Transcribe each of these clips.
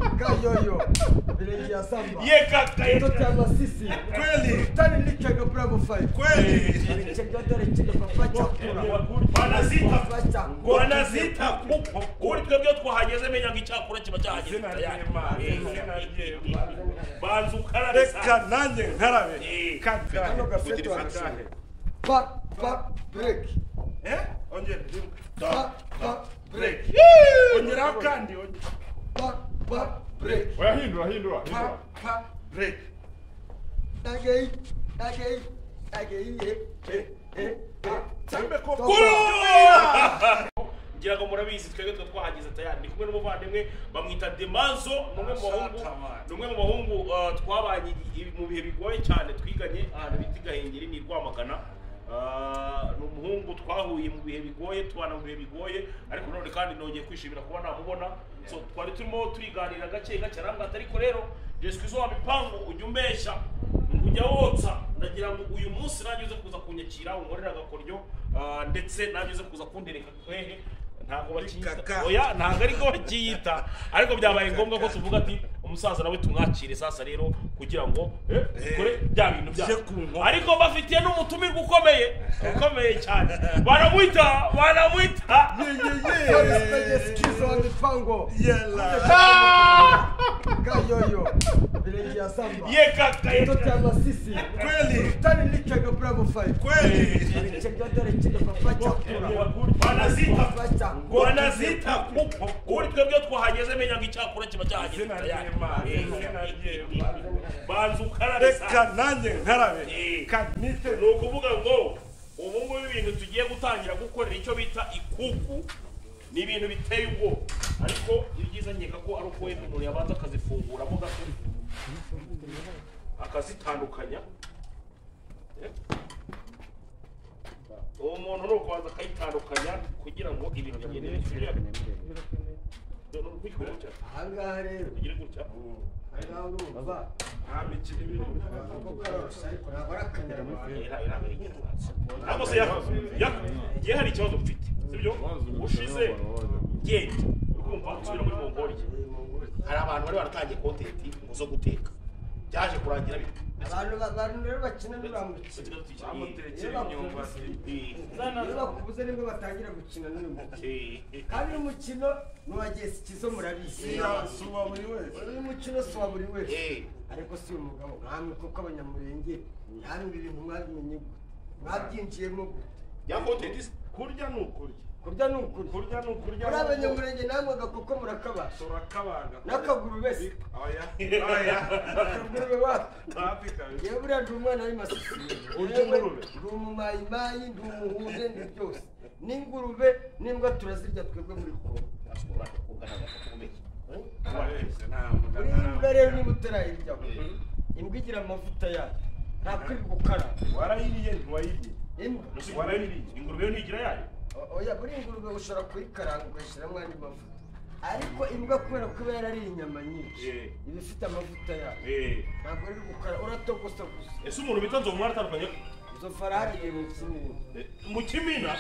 Kayoyo. Vile ya samba. Ye kaka. Mtoto ya masisi. Kweli. Tani lichega Bravo 5. Kweli. Lichega dore chega papacha kura. Banazita. Banazita. Uri twebwe twahageze menya ngicakura kiba cyahageze. Banzu karabe. Reka nanjye nkarabe. Kano gafeto akahe. Pa break. Ongera. Pa break. Ongera kandi ongera. Pa break. Hindura. Pa break. Agei. Sambe ko. Ngira ngo murabizi twebwe twahageze tayari. Ni kumwe n'umuvandimwe bamwita Demanzo, numwe mu bahungu twabanye mu bihe bigoye cyane twiganye ahantu bita Gahengeri ni Rwamagana. Ni umuhungu twahuye mu bihe bigoye, tubana mu bihe bigoye, ariko none kandi nongeye kwishimira kuba namubona. So twari turimo turiganira gake arambwira ariko rero Jesu Kristo wabipangu ujya umbeshya ujya wotsa, ndagira ngo uyu munsi nanjye uze kuza kunyakira unkorera agakoryo ndetse nanjye uze kuza kundereka kwehe ntago bakiyita oya ntago ariko bakiyita, ariko byabaye ngombwa ko tuvuga ati umusaza nawe tumwakire sasa rero kugira ngo kore bya bintu bya ariko bafitiye n'umutumirwa ukomeye cyane baramwita Skizo wa mipango. Kayoyo. Vile ya samba. Ye kaka. Mtoto ya masisi. Kweli. Tani lichega Bravo 5. Kweli. Lichega dore chega papacha kura. Banazita. Uri twebwe twahageze menya ngicakura kiba cyahageze. Banzu karabe. Reka nanjye nkarabe. Kanite no kuvuga ngo ubu ngubu ibintu tugiye gutangira gukorera icyo bita ikuku ni ibintu biteye ubwo, ariko ibyiza nkeka ko ari uko wenda umuntu yabanza akazifunguramo gato akazitandukanya. Uwo muntu ni ukubanza akayitandukanya kugira ngo ibintu bigende bifire. Ahangaha rero Tugire gutya. ahangaha urumva Amikiri ibintu. ako karosha ariko ntabwo ari akanyarwanda. Ntabwo se igihe hari ikibazo mfite sibyo ushize genda urumva nsubira muri Mongolia hari abantu bari baratangiye content zo guteka byaje kurangira bite abantu rero bakina n'uramutse Amutekera imyumbati. iyo bakubuze nibwo batangira gukina n'umukino kandi umukino nuwagiye Skizo murabizi Suba buri wese. uyu mukino si wa buri wese ariko si umugabo nkamwe kuko abanyamurenge namwe ibintu mwabimenye mwabyinjiyemo ya content Kurya nukurya. kurya ni ukuri Kurya nukurya. muri abanyamurenge namwe agakoko murakabasha Turakabaga. n'akaguru bese Oya. akagurube wapi Hafi kabisa. yewe buriya ndi umwana w'Imasisi Urya ingurube. ndi umumayimayi ndi umuhunde ndi byose n'ingurube n'imbwa turazirya twebwe muri Kongo uri imbwa rero niba utarayiryaho imbwa igira amavuta yayo ntabwo iri gukaraba Warayiriye ntiwayiriye. imbwa Warayiriye. ingurube yo ntigira yayo oya buri ingurube ushobora kuyikaranga ugashyiramo andi mavuta, ariko imbwa kubera ko iba yarariye inyama nyinshi iba ifite amavuta yayo ntabwo iri gukaraba uratogosa gusa. ese umuntu bita Nzovu mwaratandukanye izo farahariye mu kimina mu kimina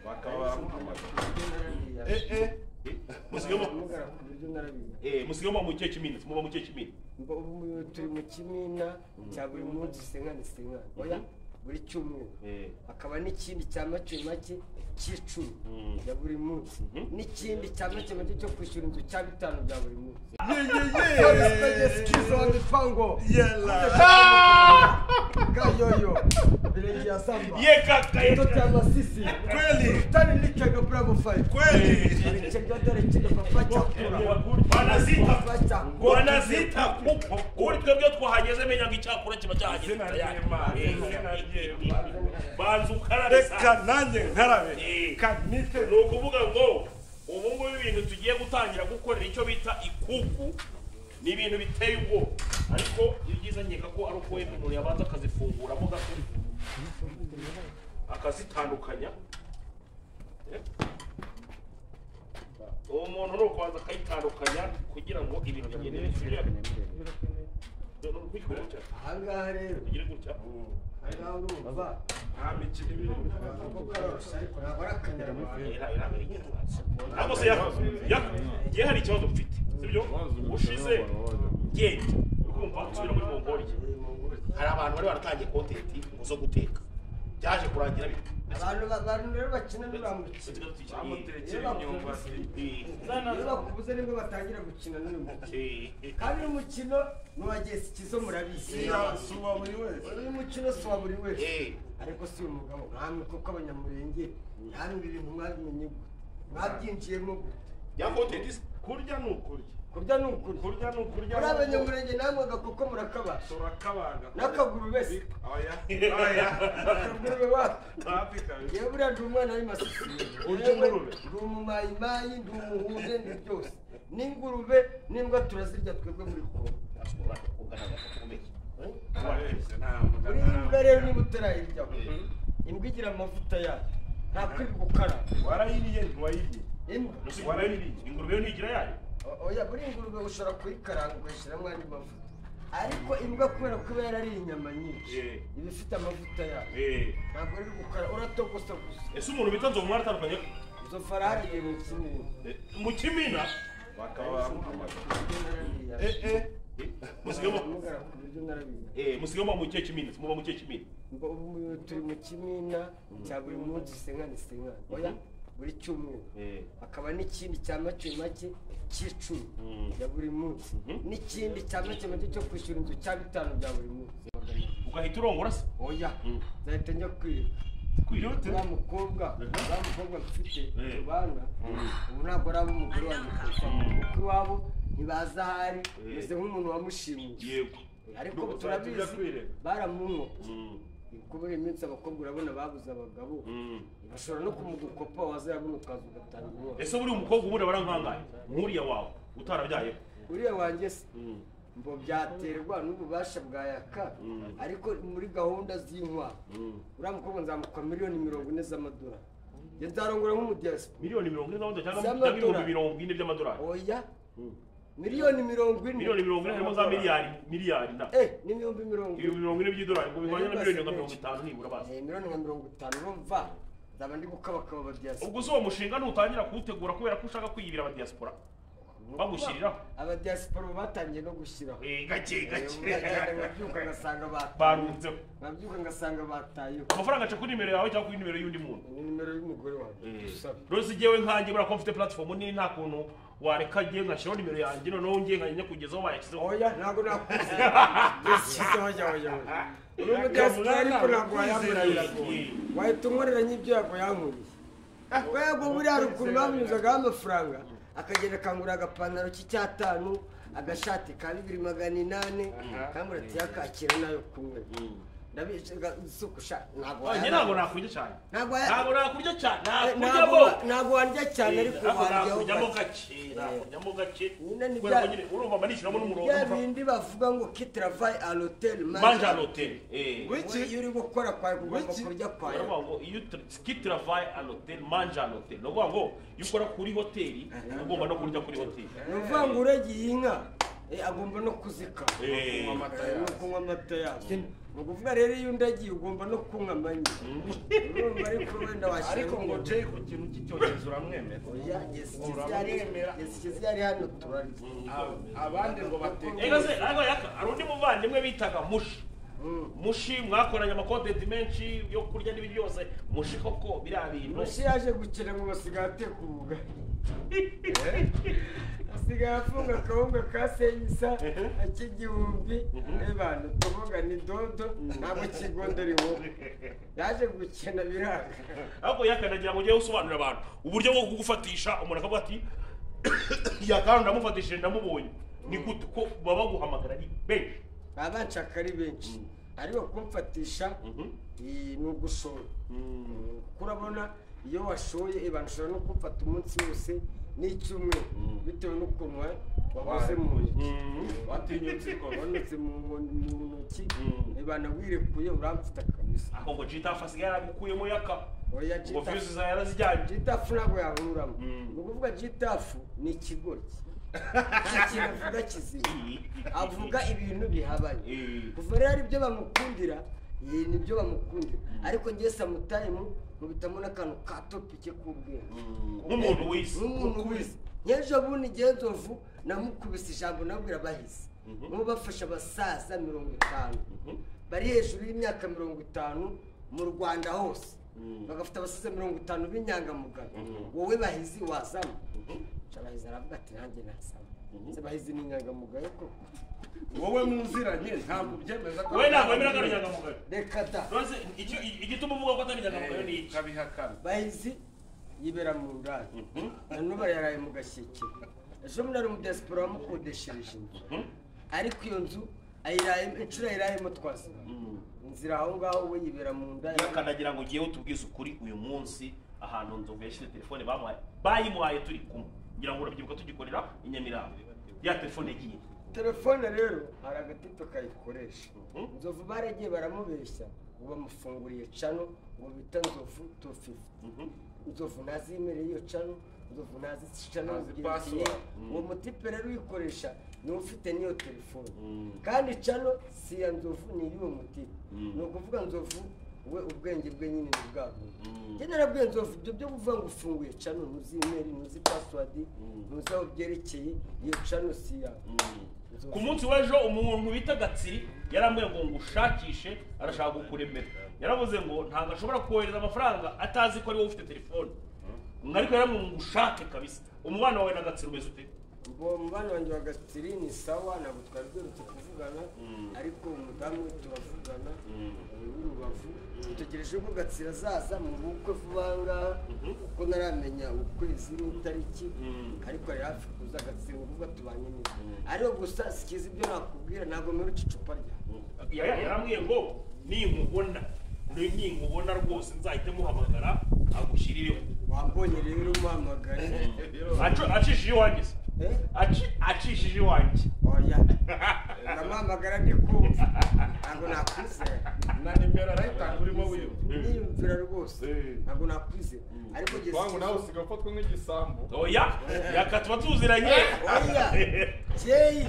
Bakaba musigamo mu kihe kimina muba mu kihe kimina turi mu kimina cya buri munsi senkani oya buri cyumweru hakaba n'ikindi cya make cy'icumi ya buri munsi n'ikindi cya make cyo kwishyura inzu cya 5 bya buri munsi. Skizo wa mipango. Kayoyo. Vile ya samba. Ye kaka. Mtoto ya masisi. Kweli. Tani lichega Bravo 5. Kweli. Lichega dore chega papacha kura. Banazita. Uri twebwe twahageze menya ngicakura kiba cyahageze. Banzu karabe. Reka nanjye nkarabe. Kanite no kuvuga ngo ubu ngubu ibintu tugiye gutangira gukorera icyo bita ikuku ni ibintu biteye ubwo, ariko ibyiza nkeka ko ari uko wenda umuntu yabanza akazifunguramo gato akazitandukanya. Uwo muntu ni ukubanza akayitandukanya kugira ngo ibintu bigende bifire. Ahangaha rero Tugire gutya. ahangaha urumva amikiri ibintu. ako karosha ariko ntabwo ari akanyarwanda. Ntabwo se igihe hari ikibazo mfite sibyo ushize genda urumva usubira muri Mongolia hari abantu bari baratangiye content ngo zo guteka byaje kurangira bite abantu rero bakina n'ibamukina bamutekera imyumbati iyo bakubuze nibwo batangira gukina n'umukino kandi umukino nuwagiye sikizo murabizi suba buri wese uyu mukino si wa buri wese ariko si umugabo nkamwe kuko abanyamurenge ntamwe ibintu mwabimenye mwabyinjiyemo gute ya content kurya ni ukurya kurya ni ukuri kurya ni ukurya muri abanyamurenge namwe agakoko murakabasha turakabaga n'akaguru bese oya akagurube wapi hafi kabisa yewe buriya ndi umwana w'imasisi urya ingurube ndi umumayimayi ndi umuhunde ndi byose n'ingurube n'imbwa turazirya twebwe muri kongo uri imbwa rero niba utarayiryaho imbwa igira amavuta yayo nta kwiga gukaraba warayiriye ntiwayiriye imbwa warayiriye ingurube yo ntigira yayo oya buri ingurube ushobora kuyikaranga ugashyiramo andi mavuta ariko imbwa kubera ko iba yarariye inyama nyinshi iba ifite amavuta yayo ntabwo riri gukara uratogosa gusa ese umuntu bita nzovu mwaratandukanye izo farahari mu kinini mu kimina bakaba musigamo mugara ku buryo narabiye musigamo mu kihe kimina muba mu kihe kimina turi mu kimina cya buri munsi senkani oya buri cyumweru hakaba n'ikindi cya make make cy'icumi ya buri munsi n'ikindi cya make make cyo kwishyura inzu cya 5 bya buri munsi ugahita urongora se oya nzahita njya kwiruka wa mukobwa mfite tubana ubu ntabwo ari ab'umugore wanjye kuko iwabo ntibaza ahari meze nk'umuntu wamushimuye yego ariko turabizi baramunotse kubera iminsi abakobwa urabona babuze abagabo bashobora no kumugukopa waza yabona ukaza ugatanga umwana ese buri umukobwa ubundi abara nkangahe nk'uriya wawe utarabyayeho uriya wanjye se ngo byaterwa n'ububasha bwa yaka ariko muri gahunda z'intwaro uriya mukobwa nzamuka $40,000 z'amadolari njye nzarongora nk'umudiyasipora $40,000 cyangwa $40,000 by'amadolari oya miliyoni 40 miliyoni 40 harimo za miliyari na ni ibihumbi 40 40 by'idolari ngo bivanye na miliyoni 50 nibura basi miliyoni 50 urumva ndaba ndi gukabakaba abadiaspora ubwo uwo mushinga nutangira kuwutegura kubera ko ushaka kwiyibira abadiaspora bagushyiriraho abadiaspora batangiye no gushyiraho gake babyuka ngasanga barunzeho babyuka ngasanga batayeho amafaranga aca kuri nimero yawe cyangwa kuri nimero y'undi muntu ni nimero y'umugore wanjye rose igiyewe nkanjye bura ko mfite platform nini nta kuntu wareka giye nkashyiraho nimero yanjye noneho ngiye nkajya kugezaho bayashyizeho oya ntabwo nakuze yashyizeho jya uri umudiaspora ariko ntabwo wayamurira wahita unkorera nk'ibyo yago yankuriye yego buriya hari ukuntu bamunyuzagaho amafaranga akagenda akangura agapantaro k'icyatanu agashati ka 2,800 kambura ati yakakira nayo kumwe ntabwo nakurya cyane ntabwo nakurya cyane ntabwo warya cyane ariko nakuryamo gake kubera ko nyine urumva manishyiramo n'umurongo ya bindi bavuga ngo qui travaille à l'hôtel mange à l'hôtel iyo uri gukora kwawe kugomba kurya kwawe iyo qui travaille à l'hôtel mange à l'hôtel ni ukuvuga ngo iyo ukora kuri hoteli ugomba no kurya kuri hoteli ni ukuvuga ngo uragiye inka agomba no kuzika no kunywa amata yazo ni ukuvuga rero iyo undagiye ugomba no kunywa amanya urumva ariko wenda washyira ariko ngo jay ku kintu cy'icyorezo uramwemera oya yesi yari hano turarya abandi ngo bateke ariko hari undi muvandimwe bitaga mushi mwakoranye amakontenti menshi yo kurya n'ibindi byose mushi koko biriya bintu mushi yaje gukina ngo basigaye ateka ubugari asigaye afunga akawunga ka senyisa ak'igihumbi n'abantu tuvuga ni dodo ntabwo kigondera inkuru yaje gukina biranga ariko yakanagira ngo ujye usobanurira abantu uburyo bwo kugufatisha umuntu akavuga ati yakandi ndamufatishije ndamubonye ni gute ko baba baguhamagara ari benshi baba banshaka ari benshi ariko kumfatisha ni ugushora kurabona iyo washoye banshobora no kumfata umunsi wose n'icyumweru bitewe n'ukuntu wahoze mu ntoki watinyutse ko wanutse mu ntoki banawirekuye uramfita kabisa aho ngo jitafu asigaye yaragukuyemo yaka oya ngo fiyuzi zawe yarazijyanye jitafu ntabwo yahuramo ni ukuvuga jitafu ni ikigoryi nta kintu avuga kizima avuga ibintu bihabanye kuva rero ibyo bamukundira nibyo bamukundira ariko ngiye samutayimu mubitamo n'akantu ka topike k'ubwenge nk'umuntu wese nk'ejo bundi igihe Nzovu namukubise ijambo nabwira Bahizi ngo bafasha abasaza 50 bari hejuru y'imyaka 50 mu Rwanda hose bagafite abasaza 50 b'inyangamugayo wowe Bahizi wazamo Bahizi aravuga ati nanjye nasama se Bahizi ni inyangamugayo koko wowe muziranye ntabwo byemeza ko wowe ntabwo wemera ko ari inyangamugayo reka da rwose igituma uvuga ko atari inyangamugayo ni iki kabihakana Bahizi yibera mu ndaya n'ubu yaraye mu Gashyekero ejo bundi ari mu diaspora wamukodeshereje inzu ariko iyo nzu inshuro ayirayemo twasiba inzira aho ngaho we yibera mu ndaya yakanagira ngo ngiye utubwize ukuri uyu munsi ahantu Nzovu yashyize telefone bayimuhaye turi kumwe ngira ngo urabyibuka tugikorera i Nyamirambo ya telefone yagiye telefone rero hari agatito kayikoresha Nzovu baragiye baramubeshya ngo bamufunguriye cano ngo bita Nzovu 250 Nzovu nazimereye iyo cano Nzovu nazi cano zigiriye uwo mutipe rero uyikoresha ni ufite niyo telefone kandi cano si ya Nzovu ni y'uwo mutipe ni ukuvuga Nzovu we ubwenge bwe nyine ni bwabo njye narabwiye Nzovu ibyo byo kuvuga ngo ufunguye cano ntuzi email ntuzi password ntuzi aho byerekeye iyo cano si ya ku munsi w'ejo umuntu bita Gatsiri yarambuye ngo ngushakishe arashaka kukuremera yaravuze ngo ntabwo ashobora kohereza amafaranga atazi ko ari wowe ufite telefone ariko yaramwe ngo ushake kabisa umubano wawe na Gatsiri umeze ute umubano wanjye wa Gatsiri ni sawa ntabwo twari duherutse kuvugana ariko umudamu we turavugana w'Urubavu dutegereje ko Gatsiri azaza mu bukwe vuba ngaha kuko naramenya ukwezi n'itariki ariko ari hafi kuza Gatsiri uvuga tubanye neza ariko gusa sikiza ibyo nakubwira ntabwo mperuka icupa rya yaramwiye ngo ninkubona rwose nzahite muhamagara agushyirireho wambonye rero umuhamagare acishije iwanjye se acishije iwanjye oya ndamuhamagara ndi kumva ntabwo nakwizera na nimero arayitanga urimo niyumvira rwose ntabwo nakwizera ariko geze wangu nawe usiga ufatwa nk'igisambo oya yakatuba tuziranye oya cyeyi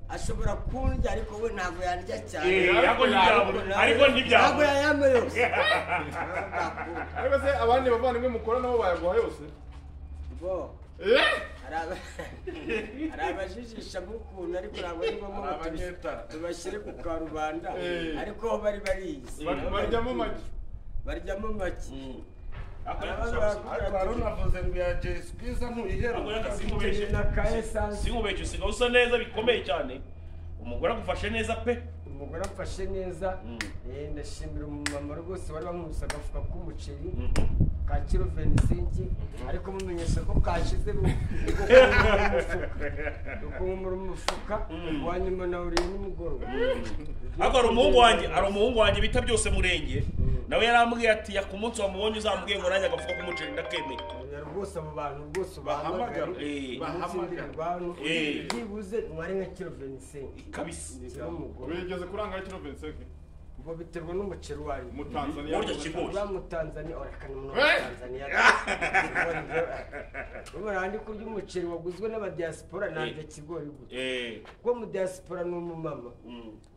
ashobora kurya ariko we ntabwo yarya cyane ariko ntibyaba ntabwo yayama yose ariko se abandi bavandimwe mukora nabo bayaguha yose bo hari abajijisha nk'ukuntu ariko ntabwo ari ngombwa tubashyire ku karubanda ariko aho bari barizi baryamo make ariko unavuze ngo ya Jay Squeezer ntuyiheruka sinkubeshye usiga usa neza bikomeye cyane umugore agufashe neza pe umugore afashe neza ndashimira umumama rwose wari wamwusa agafuka k'umuceri ka kilo 25 ariko mumenyesha ko kashize ukumura umufuka wanyuma na uriye nimugoroba ariko ari umuhungu wanjye bita byose murenge nawe yarambwiye ati ya ku munsi wamubonye uzambwiye ngo nanjye agafuka k'umuceri ndakemeye rwose abo bantu rwose bahamagara byibuze mwari nka kilo 25 kabisa wigeze kuranga kilo 25 ngo biterwa n'umuceri wari mu Tanzania urya kigori mu Tanzania orekana mu Tanzania urandi kurya umuceri waguzwe n'abadiaspora nanje kigori gute ko mu diaspora no mu mama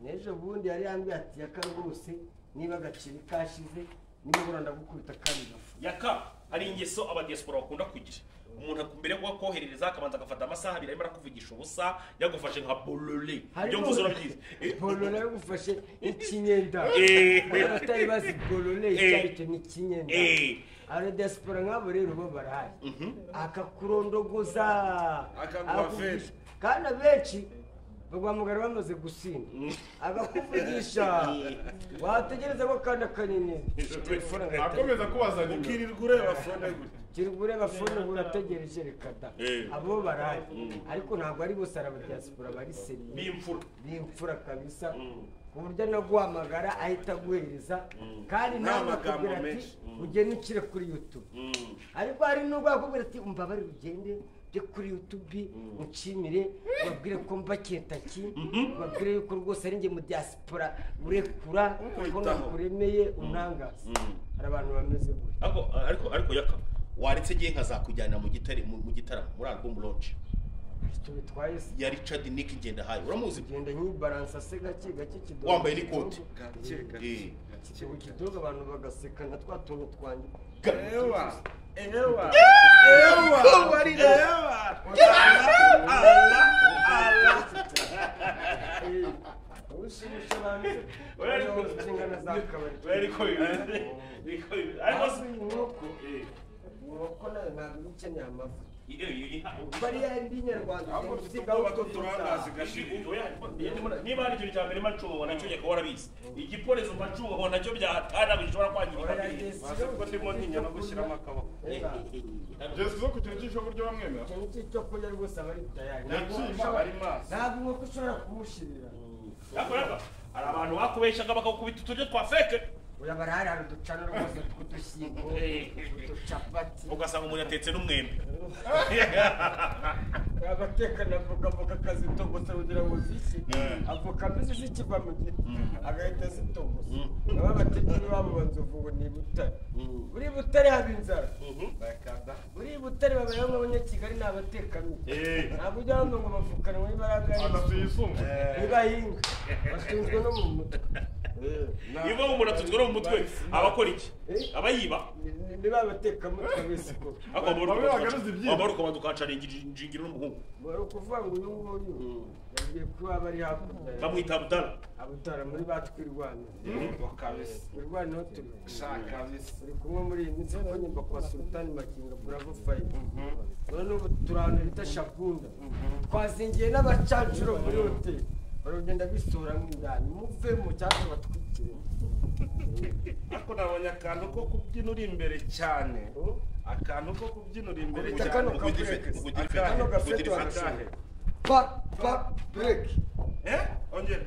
nejo bundi yari yambwiye ati yakaruse niba gaciri kashize nimubura ndagukubita kandi gafu yaka ari ingeso abadiaspora bakunda kugira umuntu mbere yo koherereza akabanza agafata amasaha abiri arimo arakuvugisha ubusa yagufashe nka bolole ibyo mvuze urabyize bolole yagufashe ikinyenda atari bazi bolole cyari ni ikinyenda ari diaspora nk'abo rero bo barahari akakurondogoza akaguafesha kandi abenshi bagwamugara bamaze gusinda agakuvugisha wategereza ko kandi akanini akomeza kubazana ukirirwa ureba fone gute kirirwa ureba fone urategereje reka da abo baraye ariko ntabwo ari bose abadiaspora bari seriye b'imfura kabisa ku buryo no guhamagara ahita aguhereza kandi ntabwo akubwira ati ugende ukire kuri YouTube ariko hari n'ubwo akubwira ati umva bari ugende kuri YouTube mucimire babwire ko mbaketaki babwire yuko rwose ari nge mu diaspora urekura ko nakuremeye unangaza hari abantu bameze gutyo ariko yaka waretse giye nkazakujyana mu gitaramo muri album launch icyo bitwaye ya Richard Nick ngenda hayo uramuzi genda nyibalansa se gake kidogo wambaye n'ikoti kidogo abantu bagaseka na twa tuntu twanjye ewa ushimisha abantu inshingano z'akabari inkoko nayo ntabwo ikeneye amafi bariya indi nyarwanda niba hari ikintu cya mbere macungo nacyo nyaka warabizi igiporezo macungo nacyo byahatana bishobora kwangirika ko ndimo ntinya no gushyiramo akaboko Jesi zo kugira icyo buryo bamwemera ikintu cyo kurya rwose aba ari tayari ntabwo inkoko ushobora kumushirira hari abantu bakubeshaga bakakubita uturyo twa feke uya barahari hari uducana rwose tw'udushyimbo uducapati ugasanga umuntu yatetse n'umwembe abatekana avoka akazitogota kugira ngo zishye avoka mbese zikiva mu giti agahita zitogota baba batekera iwabo banzovu ngo ni Butare buri Butare haba inzara buri Butare babayeho nk'abanyakigali ni abatekamutwe ntabwo ujya wumva ngo bavukanwa n'ibarangari ntibahinga batunzwe no mu mutwe niba umuntu atunzwe no mu mutwe aba akora iki aba yiba niba abatekamutwe bese ko amaruko badukacara injingiro n'umuhungu bari ukuvuga ngo uyu nguyu yagiye kuba bari hakurya bamwita Abutara muri batwirwana irwanaho turi turi kumwe muri iyi minsi kuko nyumva kwa Sultani Makinga Bravo 5 none ubu turi ahantu bita Shakunda twazingiye n'abacancuro muri hoteli baragenda bisura nk'indani muve mu cyangwa batwikire ariko nabonye akantu ko kubyina uri imbere cyane akantu ko kubyina uri imbere cyane kano gafete wagashaka pa break ongera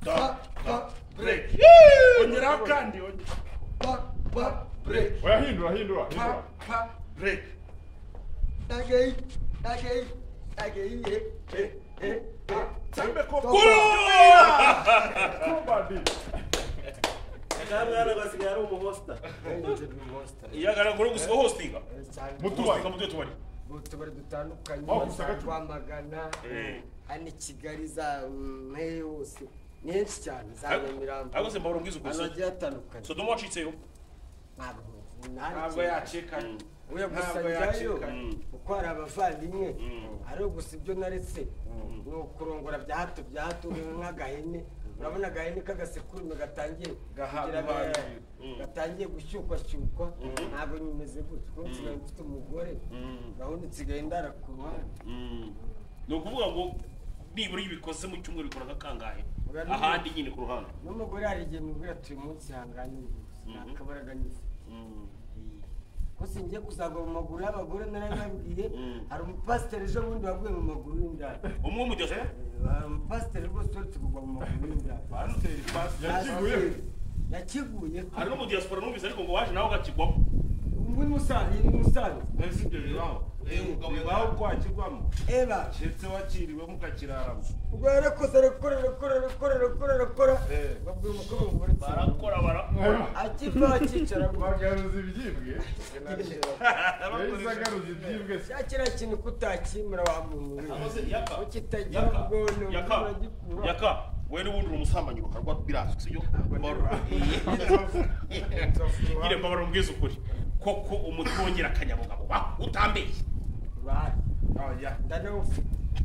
pa break ongera kandi pa break hindura pa break dagei Sambe ko Kamwana basigaye ari umuhosta. iyagara ngo gusa hostinga Mutubari tubari dutandukanye Bagusaka Rwamagana hani Kigali za hose ni henshi cyane za Nyamirambo ariko se mbabura mbwiza ukuri abagiye atandukanye Sodomo wacitseyo ntabwo yacika uya gusa njyayo uko hari abavandimwe ari gusa ibyo naretse ni ukurongora bya hato nk'agahene urabona agahene k'agasekurume gatangiye gushyukwa ntabwo nyimeze gutyo kuko nsigaye mfite umugore gahunda nsigaye ndara ku ruhande ni ukuvuga ngo nibura iyo ubikoze mu cyumweru bikora nk'akangahe ahandi nyine ku ruhande n'umugore hari igihe mubwira turi munsi hanganye nakabaraga nyifu gusa ngiye kuzagwa mu maguru y'abagore narababwiye hari umupasiteri ejo bundi waguye mu maguru y'indani umwe mu gihe umupasiteri rwose uretse kugwa mu maguru y'indani yakiguye hari no mu diaspora numvise ariko ngo waje nawe ugakigwamo muri Musanze nzi ibyo bibaho bibaho kwakirwamo ndetse wakiriwe mukakiraramo ubwo yarakoze arakora babwira umukobwa ngo uretse barakora akiva akicara bagaruza ibyibwe yahise ibyibwe cya kiriya kintu kutakimura wa muntu ukitagira ubwono yaka we n'ubundi uri umusambanyi ukarwa birazwi sibyo nyine mbabara mbwiza ukuri koko umutwongera akanyabugabo utambeye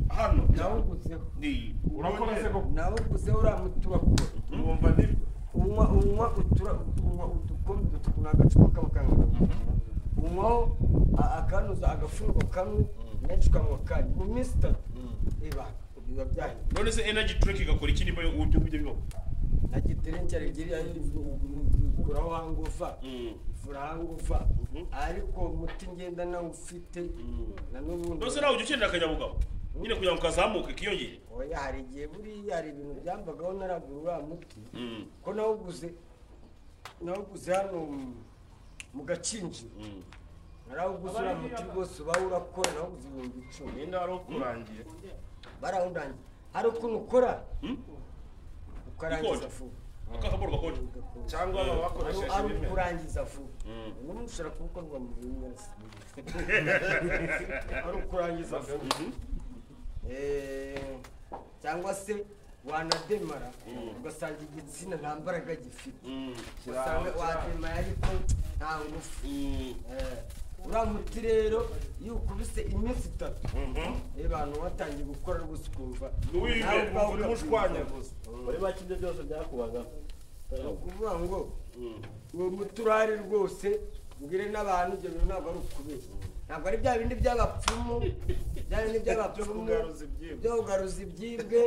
hano nawuguzeho urakora se koko nawuguzeho uriya muti urakora wumva nibyo unywa udukombe dutatu n'agacupa kaba kangana unywaho akanuza agafungo kamwe menshi ukanywa kandi mu minsi itatu biba byahiye none se energy drink igakora iki niba ibyo ngibyo bibaho na giterenge rigiriya ikuraho hanguva ivura hanguva ariko umuti ngenda nawe ufite na n'ubundi nose nawe ujya ukenera akanyabugabo nyine kugira ngo kazamuke kiyongere oya hari igihe buriya hari ibintu byambagaho naragura uriya muti ko nawuguze hano mu Gakinjiro narawuguze uriya muti rwose uba urakora nawuguze 10,000 ninde wari ukurangiye barawundangiye hari ukuntu ukora ukarangiza vuba akakaboro gakonje cyangwa baba bakoresheje ari ukurangiza vuba n'umuntu ushobora kuwukorwa mu bintu ari ukurangiza vuba cyangwa se wanademara ugasanga igitsina nta mbaraga gifite ugasanga wademara ariko nta ngufu uriya muti rero iyo ukubise iminsi 3 abantu watangiye gukora rwose ukumva uri mushwanyaguza muri make ibyo byose byakubagaho ukuvuga ngo uwo muti urahari rwose mbwire n'abantu ibyo bintu ntabwo ari ukubeshya ntabwo ari bya bindi by'abapfumu byo kugaruza ibyibwe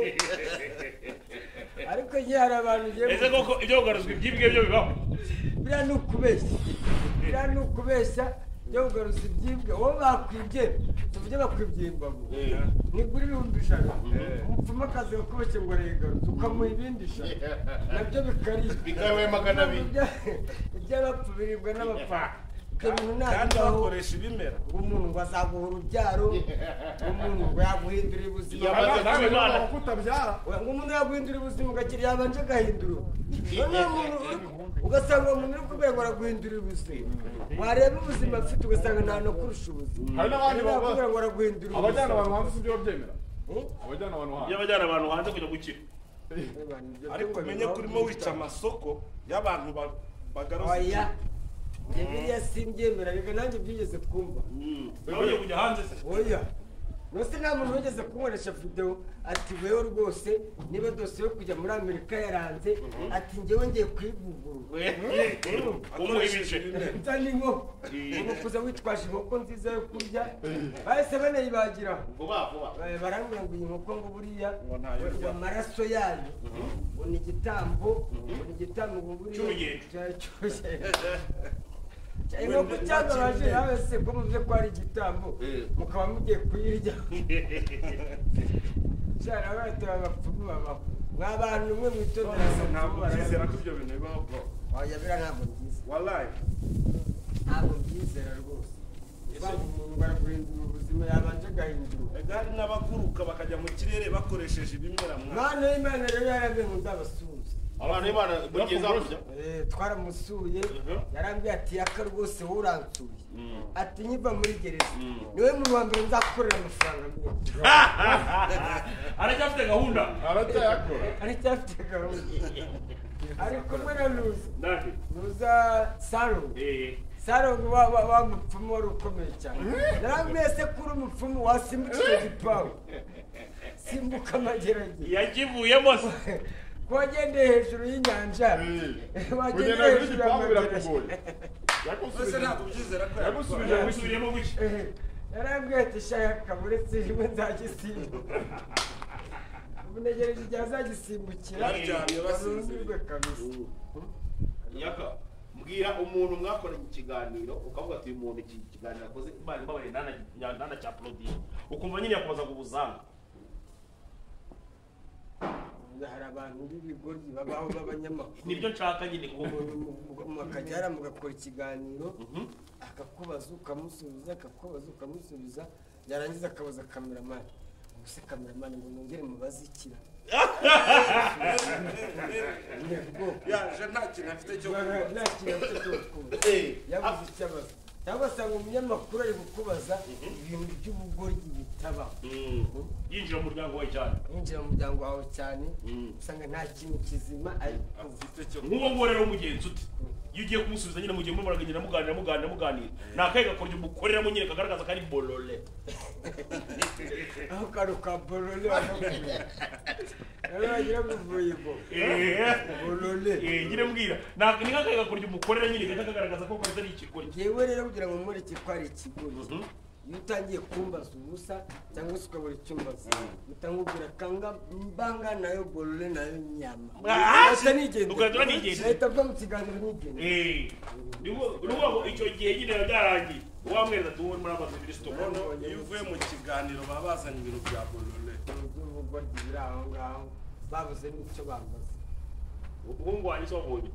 ariko igihe hari abantu ese koko ibyo kugaruza ibyibwe byo bibaho biriya ni ukubeshya byo kugaruza ibyibwe wowe bakwibye tuvuge bakwibye imbavu nigura 1,000 umupfumu akazi gakubeshye ngo regaruza ukamuha ibindi 100 nabyo bikawe 200 iby'abapfu biribwa n'abapfa kandi bakoresha ibimera umuntu ngo azaguha urubyaro umuntu ngo yaguhindura ubuzima umuntu yaguhindura ubuzima ugakira yabanje agahindura ugasanga umuntu uri kubera ngo araguhindura ubuzima wareba ubuzima afite ugasanga nta no kurusha ubuzima hari n'abandi bakubwira ngo araguhindura ubuzima abajyana abantu hanze si byo babyemera abajyana abantu hanze kujya gukira ariko umenye ko urimo wica amasoko y'abantu bagaruza biriya simbyemera reka nanjye byigeze kumva nawe kujya hanze se oya nose nta muntu wigeze kunkoresha video ati wewe rwose niba dosiye yo kujya muri Amerika yaranze ati njyewe ngiye kwivugurura umuhibije nzani inkoko ubu kuza witwaje inkoko nziza yo kurya bahise banayibagira vuba barambwira ngo iyi nkoko ngo buriya amaraso yayo ngo ni igitambo ngo buriya inkoko cyagabaje nawe se ko muvuze ko ari igitambo mukaba mugiye kuyirya cyane abataba abapfumu babaho mw'abantu mwe mwitondera ntabwo byizera ko ibyo bintu bibaho bro yabira ntabwo byiza wallahi ntabwo byizera rwose umuntu baraguhindura ubuzima yabanje agahindura hari n'abaguruka bakajya mu kirere bakoresheje ibimera mwana y'Imana rero yarambwiye ngo nzabasuhuze abantu b'Imana bugeze hakurya twaramusuye yarambwiye ati yaka rwose wowe uransuye ati nkiva muri gereza niwe muntu wa mbere nzakorera amafaranga menshi aracyafite gahunda aracyafite gahunda ari kumwe na nuza Sarongo wa mupfumu wari ukomeye cyane narambwiye se kuri umupfumu wasimbukije igipangu simbuka amageragere yakivuyemo se wagendeye hejuru y'inyanja wagendeye hejuru y'amageragere ntabwo byizera ko yagusubiyemo guki yarambwiye ati shaka buretse rimwe nzagisimbuka ubu ntegereje igihe azagisimbukira barumirwe kabisa yaka mbwira umuntu mwakora mu kiganiro ukavuga ati uyu muntu iki kiganiro akoze Imana imbabarire nana cya Claudine ukumva nyine yakoza ubuzanga hari abantu b'ibigoryi babaho b'abanyamakuru nibyo nshaka nyine mukajyara mugakora ikiganiro akakubaza ukamusubiza yarangiza akabaza kameramani ubuse kameramani ngo nongere mubaze ikira nta kintu afite cyo kubaza yabuze ikibazo cyangwa se ngo umunyamakuru ari kukubaza ibintu by'ubugoryi bitabaho yinjira mu muryango wawe cyane usanga nta kintu kizima afite cyo nk'uwo nguwo rero umugenzi ute iyo ugiye kumusubiza nyine mugiye muragenda muganira ni akahe gakoryo umukoreramo nyine kagaragaza ko ari bolole aho karo ka bolole wagira bivuye bo bolole nyine mbwira ni nk'akahe gakoryo umukorera nyine kagaragaza ko ari ikigoryi yewe rero kugira ngo mureke ko ari ikigoryi iyo utangiye kumbaza ubusa cyangwa se ukabura icyo mbaza utangubwira kanga mbanga nayo bolole nayo nyama ugahita nigenda leta ava mu kiganiro nigenda ngo icyo gihe nyine byarangiye wamwereza tuwe muri abakristo iyo uvuye mu kiganiro baba bazanye ibintu bya bolole by'ubugoryi biri aho ngaho babuze n'icyo bambaza umuhungu wanjye se wabonye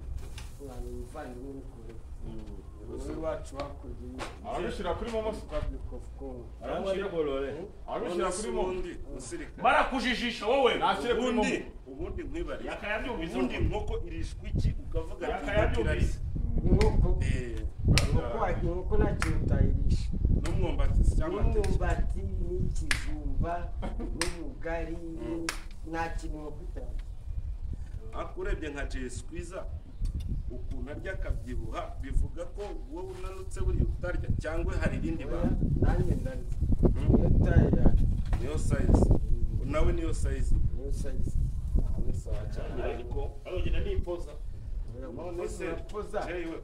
umwana umuvandimwe w'ukuri wowe wacu hakurya arabishyira kuri momo arabishyira bolole arabishyira kuri momo barakujijisha wowe nashyire kuri momo ubundi nkwibariye yakayabyumvise ubundi inkoko irishwa iki ukavuga ati yakayabyumvise inkoko nta kintu utayirisha n'umwumbati cyangwa n'umwumbati n'ikijumba n'ubugari nta kintu inkoko itayirisha urebye nka Jay Squeezer ukuntu arya akabyibuha bivuga ko wowe unanutse buriya utarya cyangwa hari irindi banga nanjye ndarya niyo taye yacu niyo size nawe niyo size niyo size ni sawa cyane ariko arogenda nipoza none se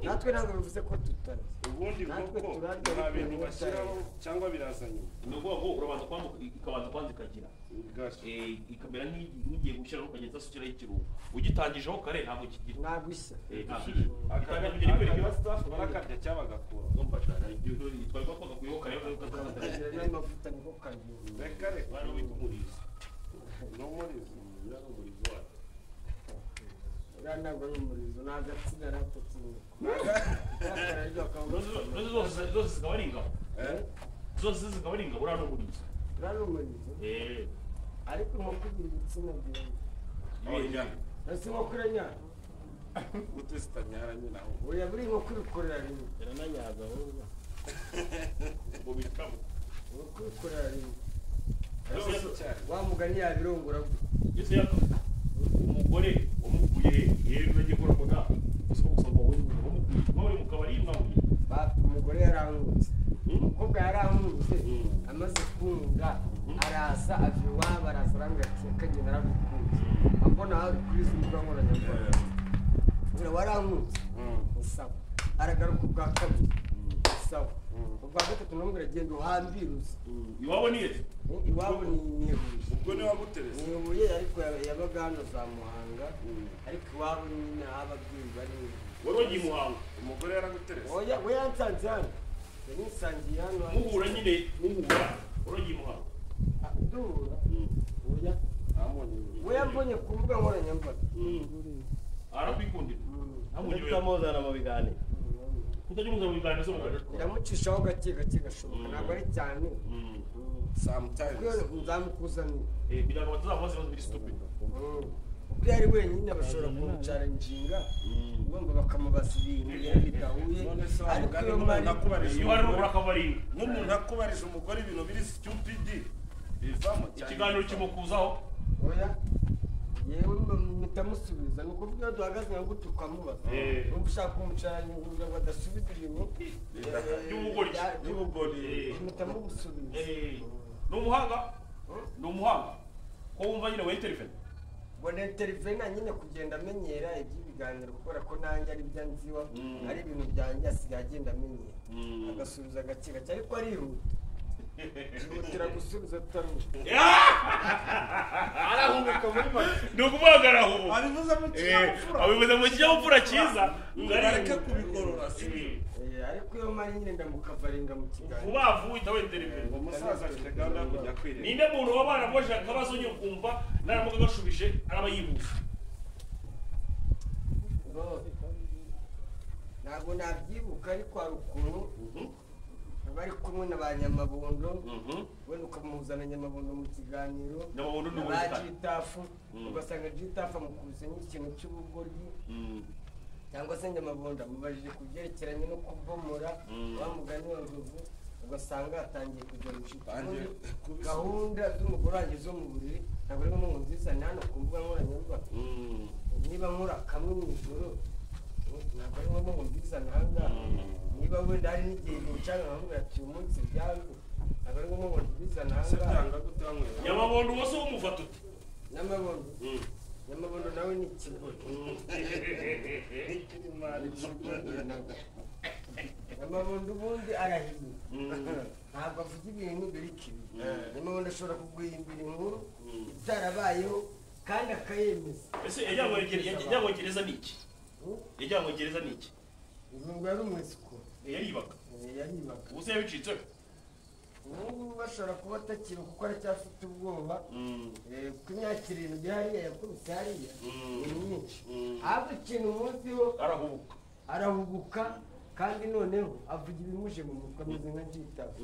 natwe ntabwo bivuze ko tutarya ubundi koko nta bintu bashyiraho cyangwa birazanye ni ukuvuga ngo urabanza kwambuka ikabanza kwanza ikagira ikamera nk'igiye gushyiraho ukagenda usukiraho ikirungo ugitangijeho kare ntabwo kigira ntabwo ishya itangira kugira ikwereka staff barakarya cyangwa bagakura twari twagakuyeho kare n'amavuta niko karyo reka reka bari wita umurizo n'umurizo yari umurizo wacu uriya ntabwo ari umurizo ni agatsina aratatu zose zikaba ari ingabo zose zikaba ari ingabo uriya ni umurizo uriya ni umurizo ariko nko kugira igitsina byiza ese nko kuri nyara gute zitanyara nyine aho oya buri nko kubikorera rimwe irananyaga ahubwo ngo bikamo nko kubikorera rimwe wa mugani yabirongora ese yaka umugore wamukuye yewe nagiye kurabona gusa gusoma wowe wamukuye mu kabari mwamuye umugore yarankutse umukobwa yarankutse amaze kunga araza ava iwabo araza arambwira ati kagenda aragukunze ambona kuri izi mbuga nkoranyambaga warankutse ni sawa aragaruka ubwa kabiri sawa ubwa gatatu namubwira genda uhambiruze iwabo ni ese iwabo ni Huye ubwo ni waguteretse ni Huye ariko yabaga hano za Muhanga ariko iwabo nyine aho ababyeyi bari wari wagiye Muhanga umugore yaraguteretse oya we yansanze hano yari nsangiye hano muhura nyine muhura wari wagiye Muhanga duhura oya ntamunye we yambonye ku mbuga nkoranyambaga arakwikundira tutamuzana mu biganiro kutajya umuzana mu biganiro zo mugana ndamucishaho gake gake gashoboka ntabwo ari cyane sometimes nzamukuzanira kugira ngo batazamubaze ibibazo biri stupid ubwo yari wenyine bashobora kumucarenjinga ugomba bakamubaza ibintu bidahuye ariko iyo mari iyo hari n'umugore akabaringa nk'umuntu akubarije umugore ibintu biri stupid bivamo ikiganiro kimukuzaho oya yewe mpita musubiza ni ukuvuga iyo duhagaze nka gutyo ukamubaza niba ushaka kumucarangira ngo adasubiza ibintu by'ubugoryi mpita mugusubiza ni umuhanga ni umuhanga ko wumva nyine wa intervene ngo ni intervene nyine kugenda amenyera iby'ibiganiro kubera ko nanjye ari byo nziwa ari ibintu byanjye asigaye agenda amenyera agasubiza gake gake ariko arihuta yihutira gusubiza ataruhuka arahubuka muri make ni ukuvuga ngo arahubuka abivuze mu kinyabupfura cyiza ngareke kubigorora ariko iyo mari nyine ndamukavaringa mu kiganiro vuba vuba uhita wenterevene umusaza afite gahunda yo kujya kwirinda ninde muntu wabana mwoje akabazo nyine ukumva naramuka agashubije araba yihuse ntabwo nabyibuka ariko hari ukuntu bari kumwe na ba Nyamabondo wenda ukamuzana Nyamabondo mu kiganiro ba Jitafu ugasanga Jitafu amukubise nk'ikintu cy'ubugoryi cyangwa se Nyamabondo amubajije ku byerekeranye no kubomora wa mugani wa Nzovu ugasanga atangiye kujya gushika gahunda z'umugore wanjye zo mu buriri ntabwo ari ngo nziza ni hano ku mbuga nkoranyambaga niba nkora kamwe mu ijoro ntabwo ari ngo nziza nangaha niba wenda hari n'igihe bicara nkavuga ati uyu munsi byanze ntabwo ari ngo nziza nangaha Nyamabondo wose wumufata ute Nyamabondo nawe ni ikigo Nyamabondo ubundi arahiye ntabwo avuga ibintu biri kibi Nyamabondo ashobora kuguhimbira inkuru itarabayeho kandi akayemeza ese yajyanywe gereza ni iki yajyanywe gereza ni iki ngo yari umwesikoro yaribaga ubu se yabicitse ubu bashobora kuba atakiri kuko aracyafite ubwoba ku myaka 7 hariya yakubise hariya ni myinshi ahubwo ikintu umunsiho arahubuka kandi noneho avuga ibimuje mu mutwe ameze nka Jitafu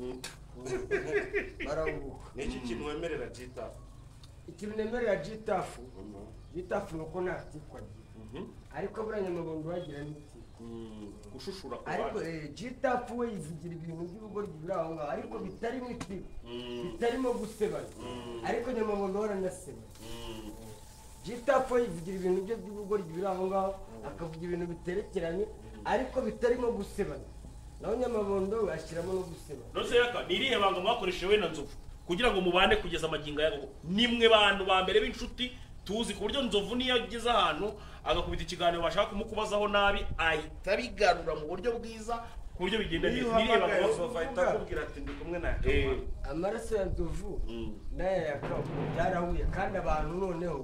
barahubuka ni iki kintu wemerera Jitafu ikintu nemerera Jitafu ni uko ntatikwa ariko buriya Nyamabondo wagira n'iki gushushura ku ariko Jitafu we yivugira ibintu by'ubugoryi biri aho ngaho ariko bitarimo itiba bitarimo gusebanya ariko Nyamabondo waranasebanya jitapfa yivugira ibintu bye by'ubugoryi biri aho ngaho akavuga ibintu biterekeranye ariko bitarimo gusebanya naho Nyamabondo we ashyiramo no gusebanya nose yaka nirihe banga mwakoresheje we na Nzovu kugira ngo mubane kugeza amagingo yago nimwe bantu ba mbere b'inshuti tuzi ku buryo Nzovu niyo ageze ahantu agakubita ikiganiro bashaka kumukubazaho nabi ahita bigarura mu buryo bwiza ku buryo bigenda neza nirihe banga ahita akubwira ati ndi kumwe na amaraso ya Nzovu n'aya Yakawa byarahuye kandi abantu noneho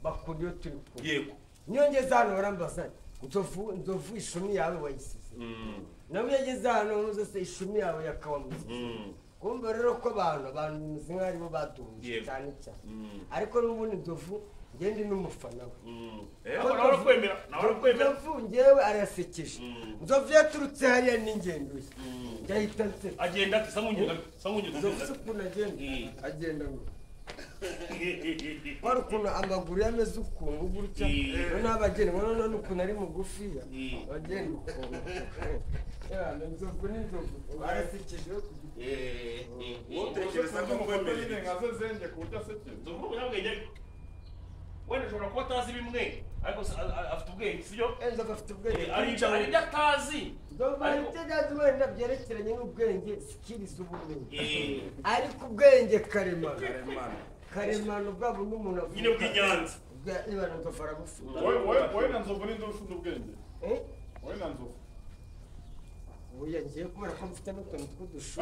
bakunda iyo turi kumwe yego niyo ngeze hano barambaza Nzovu ishumi yawe wayisize nawe yageze hano nuzase ishumi yawe Yakawa musize kumva rero ko abantu bimeze nk'aho aribo baduhuje cyane cyane ariko n'ubundi Nzovu ngende n'umufana we Nzovu ngewe arasekeje Nzovu yaturutse hariya n'ingendo ye ndahita nseka agenda ati samunyega Nzovu se ukuntu agenda ngo wari ukuntu amaguru yameze ukuntu gutya noneho abagenda noneho n'ukuntu ari mugufiya bagenda ukuntu Nzovu ni Nzovu arasekeje utekereza ko mukwemerera nka ze zenge ku buryo asekeje Nzovu umunyabwenge wenda ushobora kuba atazi bimwe ariko afite ubwenge sibyo Nzovu afite ubwenge ari ibyo atazi Nzovu hari ibyo azi wenda byerekeranye n'ubwenge sikiri z'ubumenyi ariko ubwenge karemano bwabo n'umuntu avuga nyine bw'inyanza niba Nzovu arabufite wowe na Nzovu ni ndofu n'ubwenge wowe na Nzovu oya ngiye kubera ko mfite n'utuntu tw'udushu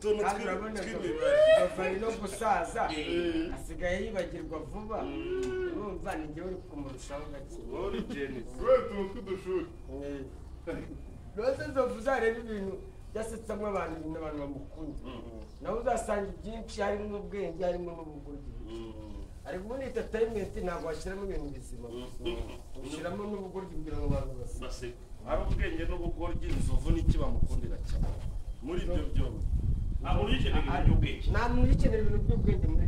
tuntu tw'imibare no gusaza asigaye yibagirwa vuba urumva ni njyewe uri kumurushaho gake wowe Jenisi wowe utuntu tw'udushuri rwose Nzovu uzareba ibintu byasetsamo abantu ibintu abantu bamukunda nawe uzasanga ibyinshi harimo n'ubwenge harimo n'ubugoryi ariko ubundi entertainment ntabwo washyiramo ibintu bizima ushyiramo n'ubugoryi kugira ngo abantu baseke ari ubwenge n'ubugoryi Nzovu n'iki bamukundira cyane muri ibyo byombi ntabwo uyikenera ibintu by'ubwenge nta muntu uyikenera ibintu by'ubwenge muri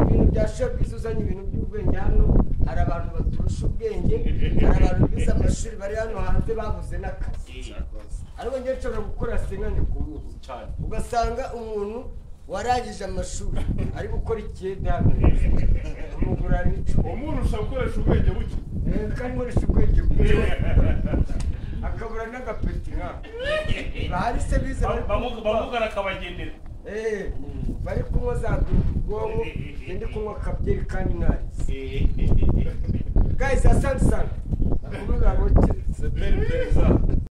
ibintu bya showbiz uzanye ibintu by'ubwenge hano hari abantu baturusha ubwenge hari abantu bize amashuri bari hano hanze babuze n'akazi ariko njye nshobora gukora sengane ku munsi ugasanga umuntu warangije amashuri ari gukora ikiyede hano umugura n'icumi umuntu ushobora gukoresha ubwenge buke kandi nkoresha ubwenge buke akabura n'agapeti nk'ako bahari se bize bamugana akabagendera bari kunywa za ubwonko ndi kunywa akabyeri kandi ntazi guys asante sana akuvuga ngo c'est belle